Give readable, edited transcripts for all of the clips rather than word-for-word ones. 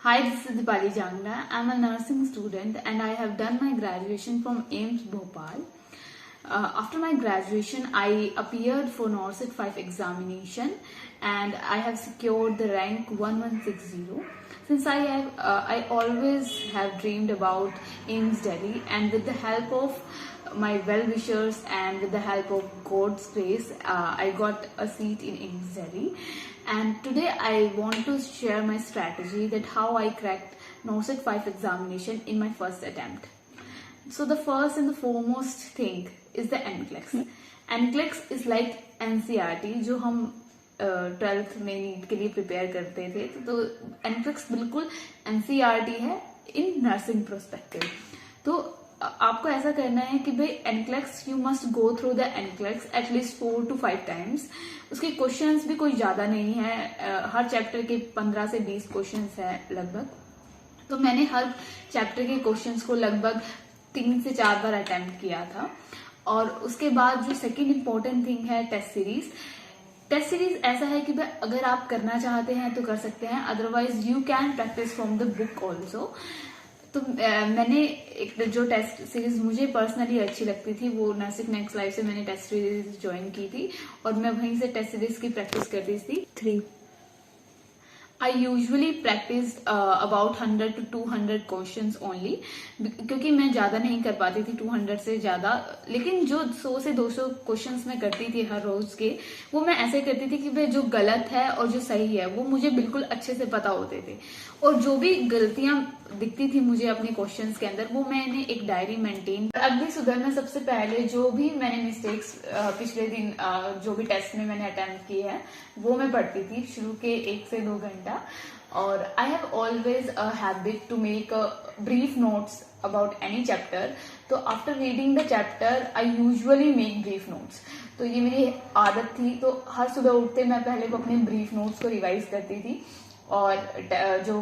Hi, this is Dipali Jangna. I'm a nursing student and I have done my graduation from AIMS Bhopal. After my graduation, I appeared for NORCET 5 examination and I have secured the rank 1160. Since I always have dreamed about AIMS Delhi, and with the help of my well-wishers and with the help of God's grace, I got a seat in AIMS Delhi. And today I want to share my strategy that how I cracked NORCET 5 examination in my first attempt. So the first and the foremost thing is the NCLEX. NCLEX is like NCERT जो हम 12th में NEET के लिए prepare करते थे, तो NCLEX बिल्कुल NCERT है इन नर्सिंग प्रोस्पेक्टिव. तो आपको ऐसा करना है कि भाई NCLEX you must go through the NCLEX at least 4 to 5 times. उसके क्वेश्चंस भी कोई ज्यादा नहीं है, हर चैप्टर के 15 से 20 क्वेश्चंस है लगभग. तो मैंने हर चैप्टर के क्वेश्चंस को लगभग 3 से 4 बार अटेम्प्ट किया था. और उसके बाद जो सेकेंड इम्पोर्टेंट थिंग है टेस्ट सीरीज. टेस्ट सीरीज ऐसा है कि भाई अगर आप करना चाहते हैं तो कर सकते हैं, otherwise you can practice from the book also. तो मैंने एक जो टेस्ट सीरीज मुझे पर्सनली अच्छी लगती थी वो नर्सिंग नेक्स्ट लाइफ से मैंने टेस्ट सीरीज ज्वाइन की थी और मैं वहीं से टेस्ट सीरीज की प्रैक्टिस करती थी. 3 I usually practice about 100 to 200 questions only, क्योंकि मैं ज़्यादा नहीं कर पाती थी 200 से ज़्यादा. लेकिन जो 100 से 200 क्वेश्चंस मैं करती थी हर रोज के, वो मैं ऐसे करती थी कि भाई जो गलत है और जो सही है वो मुझे बिल्कुल अच्छे से पता होते थे. और जो भी गलतियां दिखती थी मुझे अपने क्वेश्चंस के अंदर, वो मैंने एक डायरी मेंटेन. अगली सुधरना सबसे पहले जो भी मैंने मिस्टेक्स पिछले दिन जो भी टेस्ट में मैंने अटेम्प्ट की है वो मैं पढ़ती थी शुरू के 1 से 2 घंटा. और I have always a habit to make brief notes about any chapter. तो after reading the chapter I usually make brief notes. तो ये मेरी आदत थी. तो हर सुबह उठते मैं पहले वो अपने ब्रीफ नोट्स को रिवाइज करती थी और जो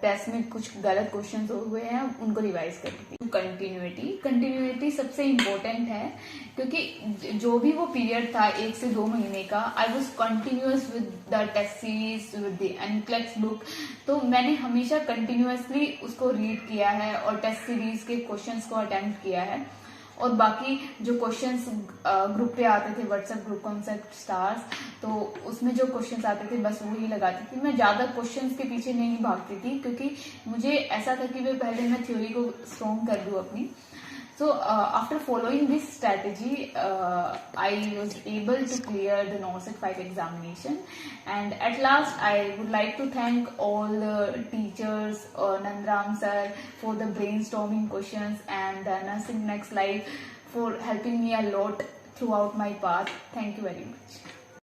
टेस्ट में कुछ गलत क्वेश्चन हुए हैं उनको रिवाइज करती थी. कंटिन्यूटी सबसे इम्पोर्टेंट है, क्योंकि जो भी वो पीरियड था 1 से 2 महीने का, I was continuous with the test series with the NCLEX book. तो मैंने हमेशा कंटिन्यूअसली उसको रीड किया है और टेस्ट सीरीज के क्वेश्चंस को अटेम्प्ट किया है. और बाकी जो क्वेश्चंस ग्रुप पे आते थे, व्हाट्सएप ग्रुप कॉन्सेप्ट स्टार्स, तो उसमें जो क्वेश्चंस आते थे बस वही लगाती थी. मैं ज्यादा क्वेश्चंस के पीछे नहीं भागती थी, क्योंकि मुझे ऐसा था कि मैं पहले मैं थ्योरी को स्ट्रॉन्ग कर दूं अपनी. So after following this strategy, I was able to clear the NORCET 5 examination, and at last I would like to thank all the teachers, Nandram sir for the brainstorming questions, and Nursing Next Life for helping me a lot throughout my path. Thank you very much.